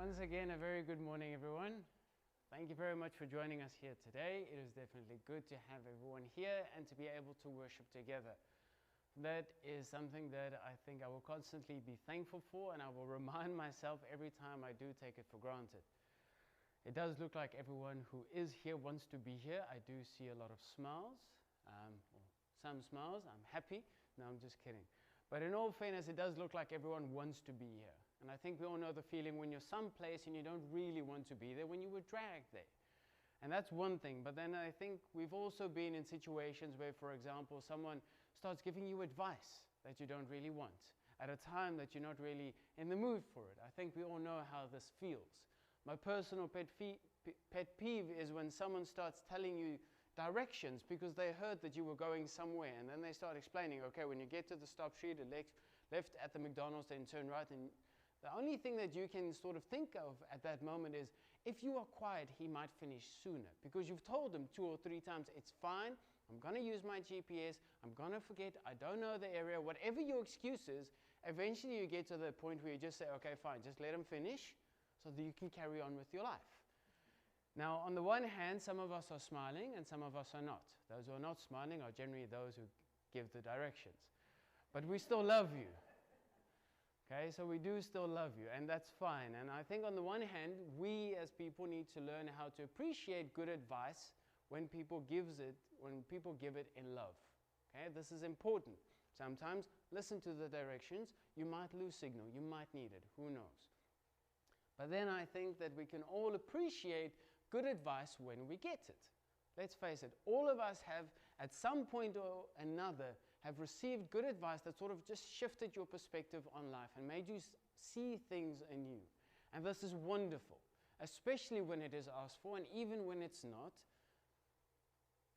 Once again, a very good morning, everyone. Thank you very much for joining us here today. It is definitely good to have everyone here and to be able to worship together. That is something that I think I will constantly be thankful for, and I will remind myself every time I do take it for granted. It does look like everyone who is here wants to be here. I do see a lot of smiles, or some smiles. I'm happy. No, I'm just kidding. But in all fairness, it does look like everyone wants to be here. And I think we all know the feeling when you're someplace and you don't really want to be there, when you were dragged there. And that's one thing. But then I think we've also been in situations where, for example, someone starts giving you advice that you don't really want at a time that you're not really in the mood for it. I think we all know how this feels. My personal pet peeve is when someone starts telling you directions because they heard that you were going somewhere, and then they start explaining, okay, when you get to the stop street, left at the McDonald's, then turn right. And the only thing that you can sort of think of at that moment is, if you are quiet, he might finish sooner, because you've told him 2 or 3 times, it's fine, I'm going to use my GPS, I'm going to forget, I don't know the area, whatever your excuse is. Eventually you get to the point where you just say, okay, fine, just let him finish so that you can carry on with your life. Now, on the one hand, some of us are smiling and some of us are not. Those who are not smiling are generally those who give the directions. But we still love you. Okay, so we do still love you, and that's fine. And I think on the one hand, we as people need to learn how to appreciate good advice when people give it in love. Okay, this is important. Sometimes listen to the directions. You might lose signal. You might need it. Who knows? But then I think that we can all appreciate good advice when we get it. Let's face it, all of us have, at some point or another, have received good advice that sort of just shifted your perspective on life and made you see things anew. And this is wonderful, especially when it is asked for, and even when it's not.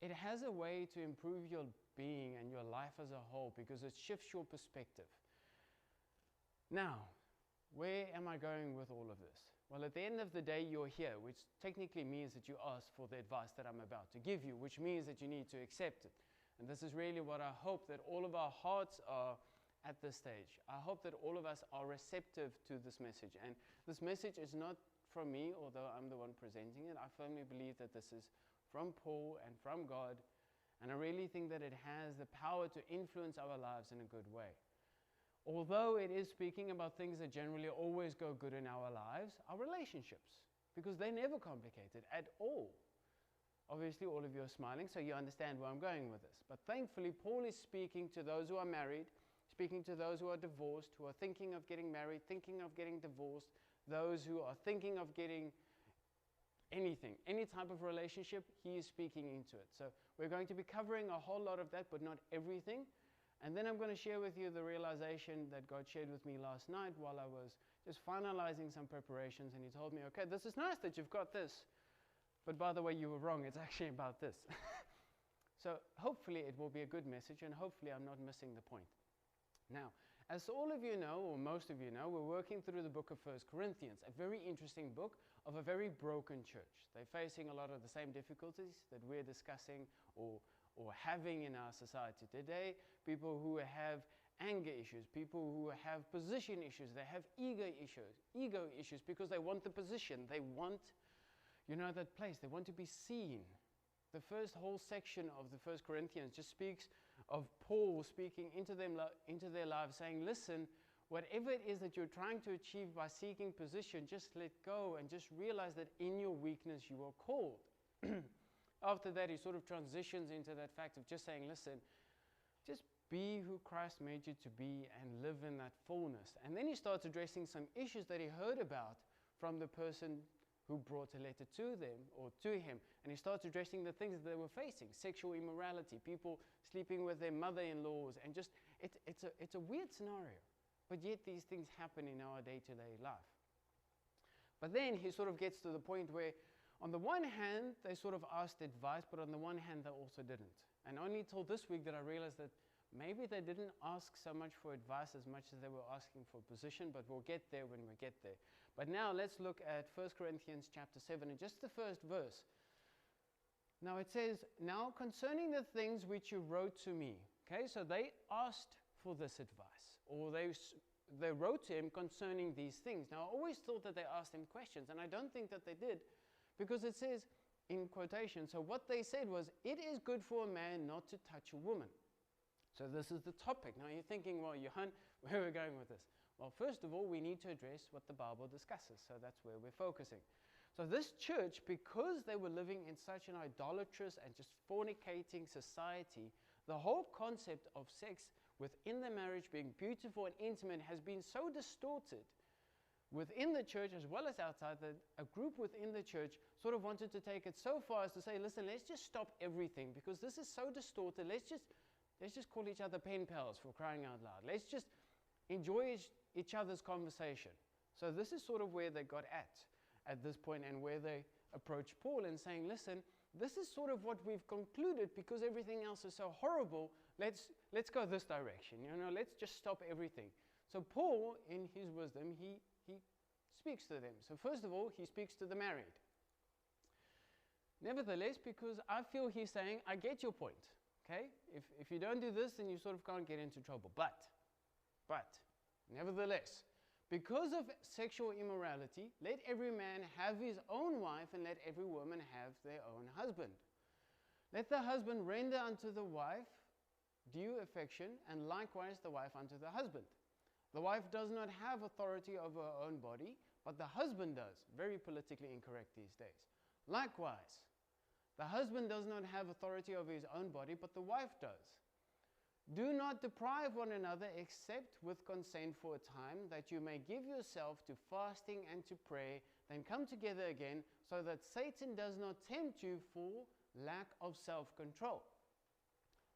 It has a way to improve your being and your life as a whole, because it shifts your perspective. Now, where am I going with all of this? Well, at the end of the day, you're here, which technically means that you asked for the advice that I'm about to give you, which means that you need to accept it. And this is really what I hope that all of our hearts are at this stage. I hope that all of us are receptive to this message. And this message is not from me, although I'm the one presenting it. I firmly believe that this is from Paul and from God. And I really think that it has the power to influence our lives in a good way. Although it is speaking about things that generally always go good in our lives, our relationships, because they're never complicated at all. Obviously, all of you are smiling, so you understand where I'm going with this. But thankfully, Paul is speaking to those who are married, speaking to those who are divorced, who are thinking of getting married, thinking of getting divorced, those who are thinking of getting anything, any type of relationship, he is speaking into it. So we're going to be covering a whole lot of that, but not everything. And then I'm going to share with you the realization that God shared with me last night while I was just finalizing some preparations. And he told me, okay, this is nice that you've got this. But by the way, you were wrong. It's actually about this. So hopefully it will be a good message, and hopefully I'm not missing the point. Now, as all of you know, or most of you know, we're working through the book of 1 Corinthians, a very interesting book of a very broken church. They're facing a lot of the same difficulties that we're discussing or having in our society today. People who have anger issues, people who have position issues, they have ego issues because they want the position, they want, that place, they want to be seen. The first whole section of the 1 Corinthians just speaks of Paul speaking into their lives, saying, listen, whatever it is that you're trying to achieve by seeking position, just let go and just realize that in your weakness you are called. After that, he sort of transitions into that fact of just saying, listen, just be who Christ made you to be and live in that fullness. And then he starts addressing some issues that he heard about from the person who brought a letter to them or to him. And he starts addressing the things that they were facing: sexual immorality, people sleeping with their mother-in-laws, and just, it's a weird scenario. But yet these things happen in our day-to-day life. But then he sort of gets to the point where, on the one hand, they sort of asked advice, but on the one hand, they also didn't. And only till this week did I realize that maybe they didn't ask so much for advice as much as they were asking for position, but we'll get there when we get there. But now let's look at 1 Corinthians chapter 7, and just the first verse. Now it says, now concerning the things which you wrote to me. Okay, so they asked for this advice, or they they wrote to him concerning these things. Now, I always thought that they asked him questions, and I don't think that they did, because it says in quotation, so what they said was, it is good for a man not to touch a woman. So this is the topic. Now you're thinking, well, Johan, where are we going with this? Well, first of all, we need to address what the Bible discusses, so that's where we're focusing. So this church, because they were living in such an idolatrous and just fornicating society, the whole concept of sex within the marriage being beautiful and intimate has been so distorted within the church as well as outside that a group within the church sort of wanted to take it so far as to say, listen, let's just stop everything because this is so distorted. Let's just call each other pen pals, for crying out loud. Let's just enjoy each other's conversation. So this is sort of where they got at this point, and where they approached Paul and saying, listen, this is sort of what we've concluded because everything else is so horrible. Let's go this direction. Let's just stop everything. So Paul, in his wisdom, he speaks to them. So first of all, he speaks to the married. Nevertheless, because I feel he's saying, I get your point. Okay? If you don't do this, then you sort of can't get into trouble. But, nevertheless, because of sexual immorality, let every man have his own wife, and let every woman have their own husband. Let the husband render unto the wife due affection, and likewise the wife unto the husband. The wife does not have authority over her own body, but the husband does. Very politically incorrect these days. Likewise, the husband does not have authority over his own body, but the wife does. Do not deprive one another except with consent for a time, that you may give yourself to fasting and to prayer, then come together again, so that Satan does not tempt you for lack of self-control.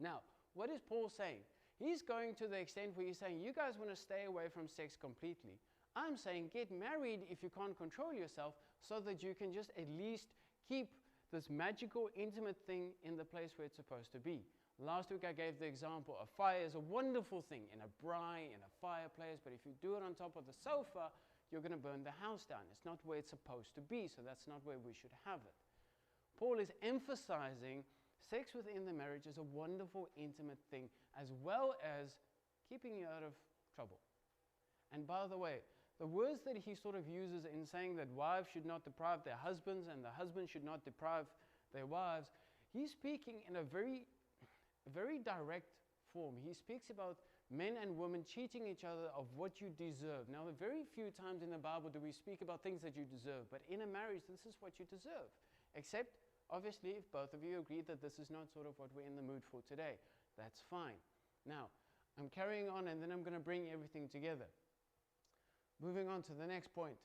Now, what is Paul saying? He's going to the extent where he's saying, you guys want to stay away from sex completely. I'm saying get married if you can't control yourself, so that you can just at least keep this magical, intimate thing in the place where it's supposed to be. Last week I gave the example, a fire is a wonderful thing in a braai, in a fireplace, but if you do it on top of the sofa, you're going to burn the house down. It's not where it's supposed to be, so that's not where we should have it. Paul is emphasizing sex within the marriage is a wonderful, intimate thing, as well as keeping you out of trouble. And by the way, the words that he sort of uses in saying that wives should not deprive their husbands and the husbands should not deprive their wives, he's speaking in a very direct form. He speaks about men and women cheating each other of what you deserve. Now, very few times in the Bible do we speak about things that you deserve, but in a marriage, this is what you deserve. Except, obviously, if both of you agree that this is not sort of what we're in the mood for today. That's fine. Now, I'm carrying on, and then I'm going to bring everything together. Moving on to the next point,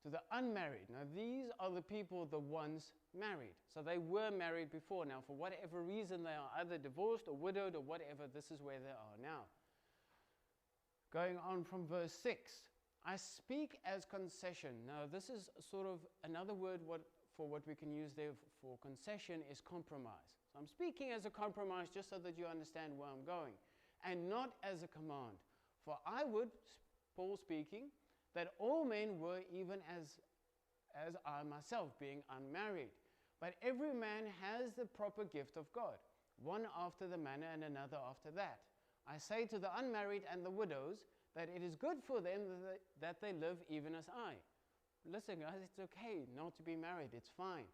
to the unmarried. Now, these are the people, the ones married. So they were married before. Now, for whatever reason, they are either divorced or widowed or whatever. This is where they are now. Going on from verse 6. I speak as concession. Now, this is sort of another word for what we can use there for concession is compromise. So I'm speaking as a compromise just so that you understand where I'm going, and not as a command. For I would, Paul speaking, that all men were even as I myself, being unmarried. But every man has the proper gift of God, one after the manner and another after that. I say to the unmarried and the widows that it is good for them that they live even as I. Listen, guys, it's okay not to be married. It's fine.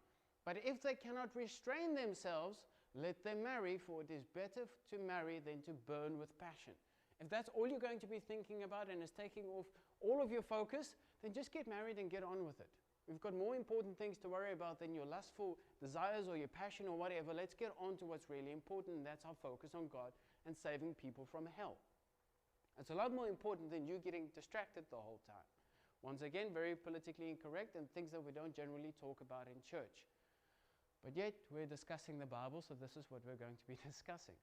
But if they cannot restrain themselves, let them marry, for it is better to marry than to burn with passion. If that's all you're going to be thinking about and is taking off all of your focus, then just get married and get on with it. We've got more important things to worry about than your lustful desires or your passion or whatever. Let's get on to what's really important, and that's our focus on God and saving people from hell. It's a lot more important than you getting distracted the whole time. Once again, very politically incorrect and things that we don't generally talk about in church. But yet, we're discussing the Bible, so this is what we're going to be discussing.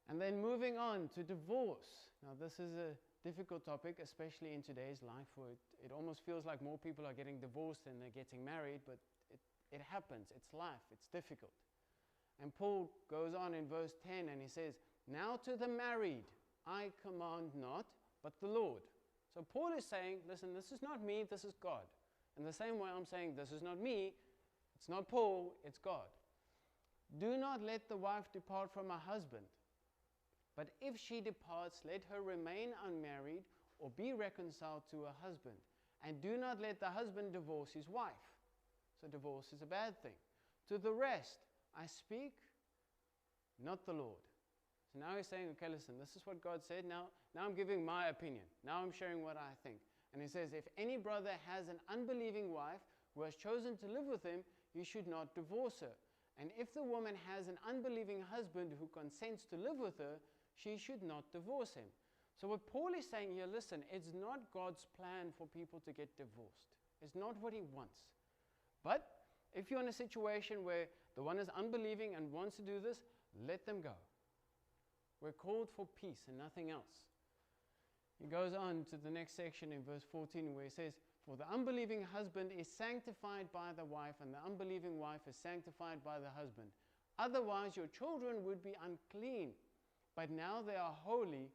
And then moving on to divorce. Now, this is a difficult topic, especially in today's life, where it almost feels like more people are getting divorced than they're getting married, but it happens. It's life. It's difficult. And Paul goes on in verse 10 and he says, now to the married I command not, but the Lord. So Paul is saying, listen, this is not me, this is God. In the same way I'm saying, this is not me, it's not Paul, it's God. Do not let the wife depart from her husband. But if she departs, let her remain unmarried or be reconciled to her husband. And do not let the husband divorce his wife. So divorce is a bad thing. To the rest, I speak, not the Lord. So now he's saying, okay, listen, this is what God said. Now I'm giving my opinion. Now I'm sharing what I think. And he says, if any brother has an unbelieving wife who has chosen to live with him, he should not divorce her. And if the woman has an unbelieving husband who consents to live with her, she should not divorce him. So what Paul is saying here, listen, it's not God's plan for people to get divorced. It's not what he wants. But if you're in a situation where the one is unbelieving and wants to do this, let them go. We're called for peace and nothing else. He goes on to the next section in verse 14 where he says, for the unbelieving husband is sanctified by the wife, and the unbelieving wife is sanctified by the husband. Otherwise your children would be unclean, but now they are holy.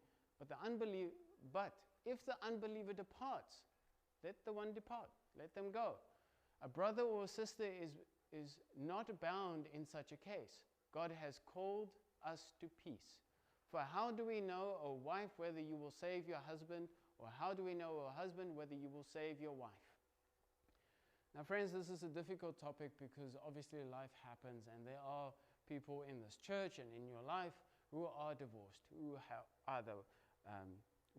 But if the unbeliever departs, let the one depart. Let them go. A brother or a sister is not bound in such a case. God has called us to peace. For how do we know, O wife, whether you will save your husband? Or how do we know, O husband, whether you will save your wife? Now, friends, this is a difficult topic because obviously life happens and there are people in this church and in your life who are divorced, who have either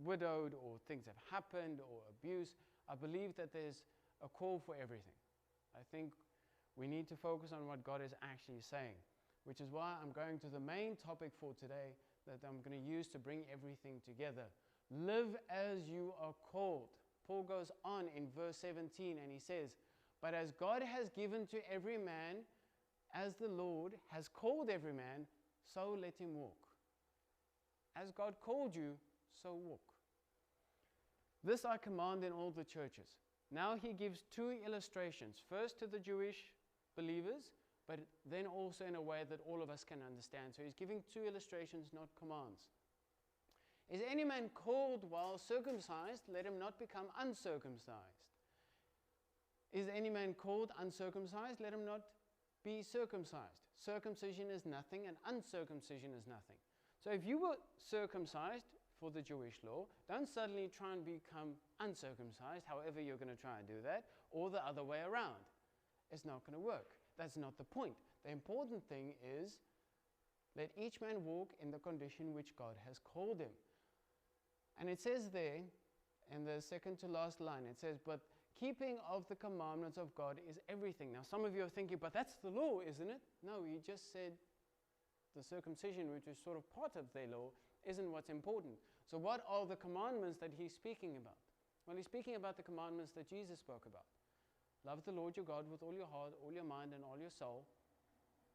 widowed or things have happened or abuse. I believe that there's a call for everything. I think we need to focus on what God is actually saying, which is why I'm going to the main topic for today that I'm going to use to bring everything together. Live as you are called. Paul goes on in verse 17 and he says, but as God has given to every man, as the Lord has called every man, so let him walk. As God called you, so walk. This I command in all the churches. Now he gives two illustrations. First to the Jewish believers, but then also in a way that all of us can understand. So he's giving two illustrations, not commands. Is any man called while circumcised? Let him not become uncircumcised. Is any man called uncircumcised? Let him not be circumcised. Circumcision is nothing and uncircumcision is nothing. So if you were circumcised for the Jewish law, don't suddenly try and become uncircumcised, however you're going to try and do that, or the other way around. It's not going to work. That's not the point. The important thing is, let each man walk in the condition which God has called him. And it says there, in the second to last line, it says, but keeping of the commandments of God is everything. Now some of you are thinking, but that's the law, isn't it? No, he just said the circumcision, which is sort of part of their law, isn't what's important. So what are the commandments that he's speaking about? Well, he's speaking about the commandments that Jesus spoke about. Love the Lord your God with all your heart, all your mind, and all your soul,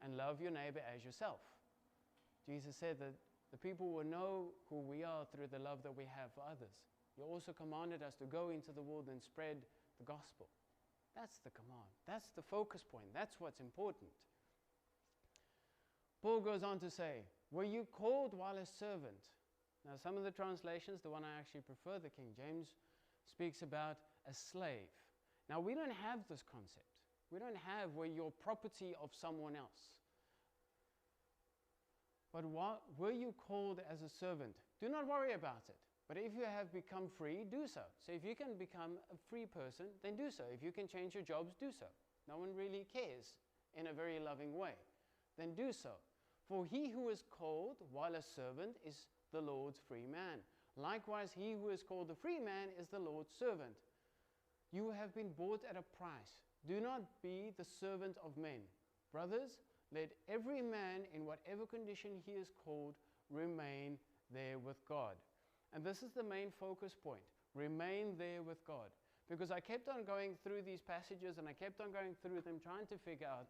and love your neighbor as yourself. Jesus said that the people will know who we are through the love that we have for others. He also commanded us to go into the world and spread the gospel. That's the command. That's the focus point. That's what's important. Paul goes on to say, were you called while a servant? Now some of the translations, the one I actually prefer, the King James, speaks about a slave. Now we don't have this concept. We don't have where you're property of someone else. But were you called as a servant? Do not worry about it. But if you have become free, do so. So if you can become a free person, then do so. If you can change your jobs, do so. No one really cares in a very loving way. Then do so. For he who is called while a servant is the Lord's free man. Likewise, he who is called a free man is the Lord's servant. You have been bought at a price. Do not be the servant of men. Brothers, let every man in whatever condition he is called remain there with God. And this is the main focus point. Remain there with God. Because I kept on going through these passages and I kept on going through them trying to figure out,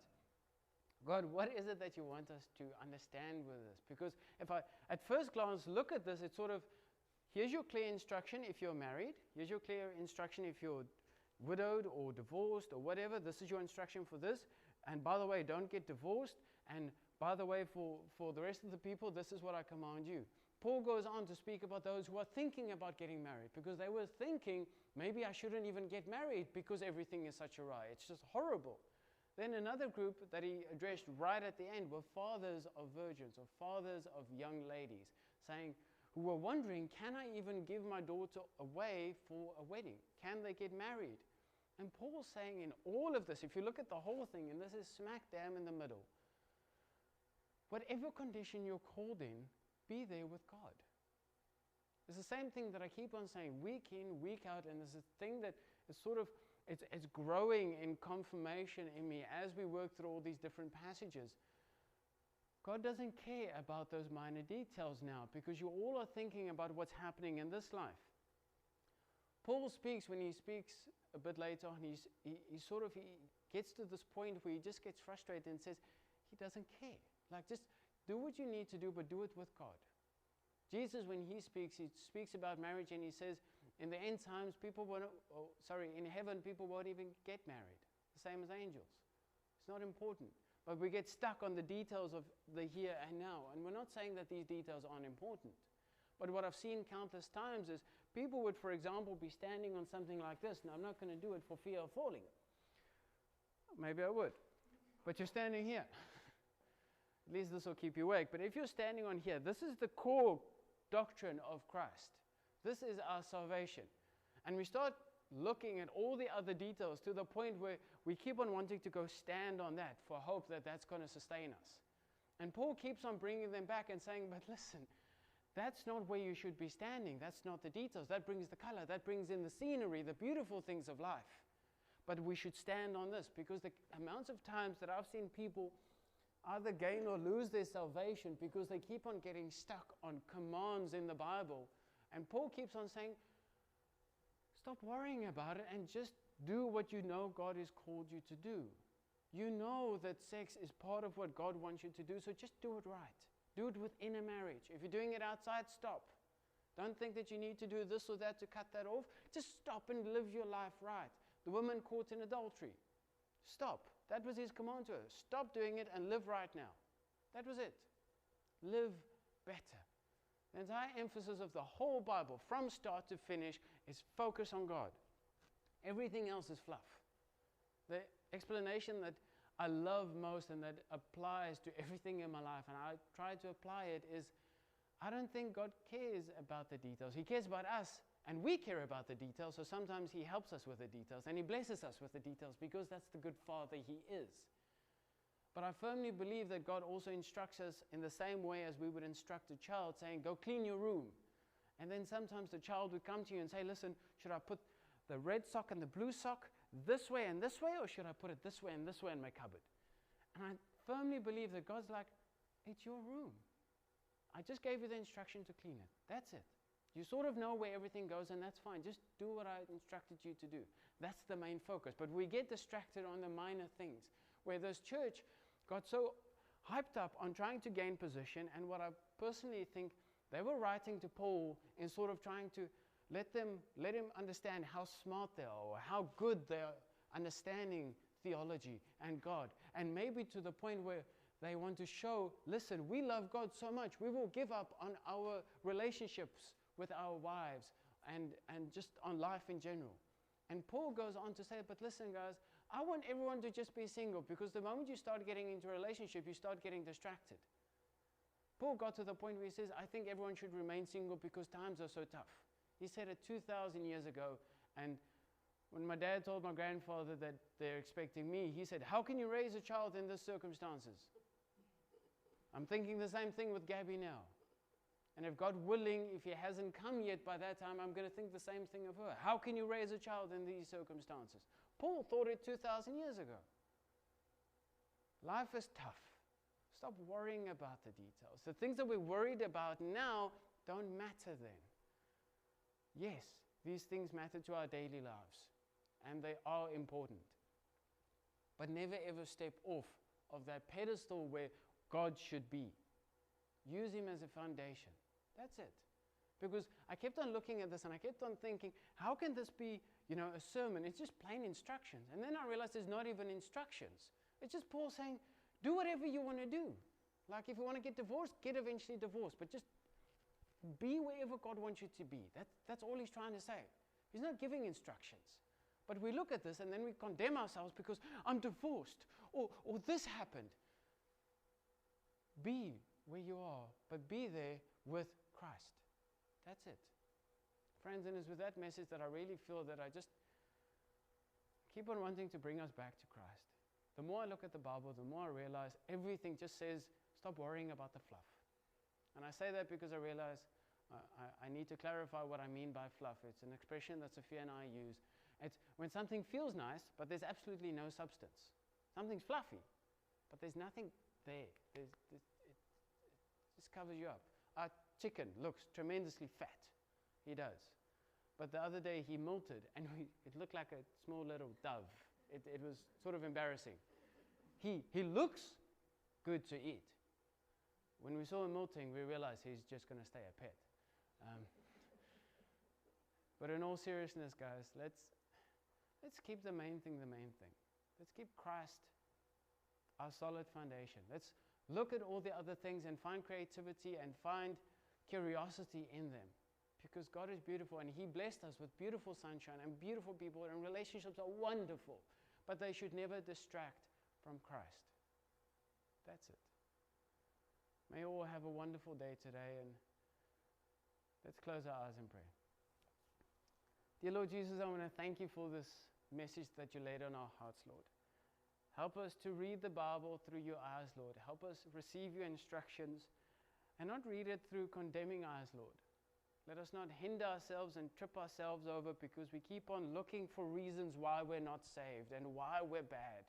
God, what is it that you want us to understand with this? Because if I, at first glance, look at this, it's sort of, here's your clear instruction if you're married. Here's your clear instruction if you're widowed or divorced or whatever. This is your instruction for this. And by the way, don't get divorced. And by the way, for the rest of the people, this is what I command you. Paul goes on to speak about those who are thinking about getting married because they were thinking, maybe I shouldn't even get married because everything is such a riot. It's just horrible. Then another group that he addressed right at the end were fathers of virgins or fathers of young ladies, saying, who were wondering, can I even give my daughter away for a wedding? Can they get married? And Paul's saying in all of this, if you look at the whole thing, and this is smack dab in the middle, whatever condition you're called in, be there with God. It's the same thing that I keep on saying week in, week out, and there's a thing that is sort of, it's growing in confirmation in me as we work through all these different passages. God doesn't care about those minor details now, because you all are thinking about what's happening in this life. Paul speaks, when he speaks a bit later on, he gets to this point where he just gets frustrated and says he doesn't care. Like, just do what you need to do, but do it with God. Jesus, when he speaks about marriage, and he says, in the end times, in heaven, people won't even get married. The same as angels. It's not important. But we get stuck on the details of the here and now. And we're not saying that these details aren't important. But what I've seen countless times is people would, for example, be standing on something like this. Now, I'm not going to do it for fear of falling. Maybe I would. But you're standing here. At least this will keep you awake. But if you're standing on here, this is the core doctrine of Christ. This is our salvation. And we start looking at all the other details to the point where we keep on wanting to go stand on that for hope that that's going to sustain us. And Paul keeps on bringing them back and saying, but listen, that's not where you should be standing. That's not the details. That brings the color. That brings in the scenery, the beautiful things of life. But we should stand on this, because the amounts of times that I've seen people either gain or lose their salvation because they keep on getting stuck on commands in the Bible. And Paul keeps on saying, stop worrying about it and just do what you know God has called you to do. You know that sex is part of what God wants you to do, so just do it right. Do it within a marriage. If you're doing it outside, stop. Don't think that you need to do this or that to cut that off. Just stop and live your life right. The woman caught in adultery. Stop. That was his command to her. Stop doing it and live right now. That was it. Live better. The entire emphasis of the whole Bible, from start to finish, is focus on God. Everything else is fluff. The explanation that I love most and that applies to everything in my life, and I try to apply it, is I don't think God cares about the details. He cares about us, and we care about the details, so sometimes He helps us with the details, and He blesses us with the details, because that's the good Father He is. But I firmly believe that God also instructs us in the same way as we would instruct a child, saying, go clean your room. And then sometimes the child would come to you and say, listen, should I put the red sock and the blue sock this way and this way, or should I put it this way and this way in my cupboard? And I firmly believe that God's like, it's your room. I just gave you the instruction to clean it. That's it. You sort of know where everything goes, and that's fine. Just do what I instructed you to do. That's the main focus. But we get distracted on the minor things, where this church got so hyped up on trying to gain position, and what I personally think they were writing to Paul in sort of trying to let him understand how smart they are, or how good they are understanding theology and God. And maybe to the point where they want to show, listen, we love God so much, we will give up on our relationships with our wives and just on life in general. And Paul goes on to say, but listen guys, I want everyone to just be single, because the moment you start getting into a relationship, you start getting distracted. Paul got to the point where he says, I think everyone should remain single because times are so tough. He said it 2,000 years ago, and when my dad told my grandfather that they're expecting me, he said, how can you raise a child in these circumstances? I'm thinking the same thing with Gabby now. And if God willing, if He hasn't come yet by that time, I'm going to think the same thing of her. How can you raise a child in these circumstances? Paul thought it 2,000 years ago. Life is tough. Stop worrying about the details. The things that we're worried about now don't matter then. Yes, these things matter to our daily lives, and they are important. But never ever step off of that pedestal where God should be. Use Him as a foundation. That's it. Because I kept on looking at this and I kept on thinking, how can this be, a sermon? It's just plain instructions. And then I realized there's not even instructions. It's just Paul saying, do whatever you want to do. Like if you want to get divorced, get eventually divorced. But just be wherever God wants you to be. That's all he's trying to say. He's not giving instructions. But we look at this and then we condemn ourselves because I'm divorced or this happened. Be where you are, but be there with Christ. That's it. Friends, and it's with that message that I really feel that I just keep on wanting to bring us back to Christ. The more I look at the Bible, the more I realize everything just says, stop worrying about the fluff. And I say that because I realize I need to clarify what I mean by fluff. It's an expression that Sophia and I use. It's when something feels nice, but there's absolutely no substance. Something's fluffy, but there's nothing there. It just covers you up. Our chicken looks tremendously fat. He does. But the other day he molted, and it looked like a small little dove. It was sort of embarrassing. He looks good to eat. When we saw him molting, we realized he's just going to stay a pet. But in all seriousness, guys, let's keep the main thing the main thing. Let's keep Christ our solid foundation. Let's look at all the other things and find creativity and find curiosity in them. Because God is beautiful, and He blessed us with beautiful sunshine and beautiful people, and relationships are wonderful. But they should never distract from Christ. That's it. May you all have a wonderful day today, and let's close our eyes and pray. Dear Lord Jesus, I want to thank you for this message that you laid on our hearts, Lord. Help us to read the Bible through your eyes, Lord. Help us receive your instructions and not read it through condemning eyes, Lord. Let us not hinder ourselves and trip ourselves over because we keep on looking for reasons why we're not saved and why we're bad.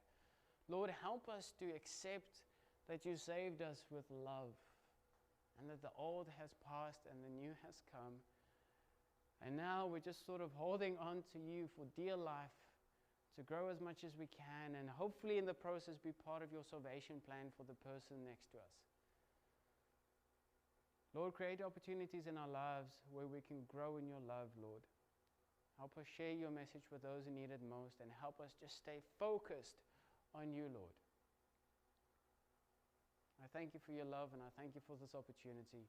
Lord, help us to accept that you saved us with love, and that the old has passed and the new has come. And now we're just sort of holding on to you for dear life, to grow as much as we can, and hopefully in the process be part of your salvation plan for the person next to us. Lord, create opportunities in our lives where we can grow in your love, Lord. Help us share your message with those who need it most, and help us just stay focused on you, Lord. I thank you for your love, and I thank you for this opportunity.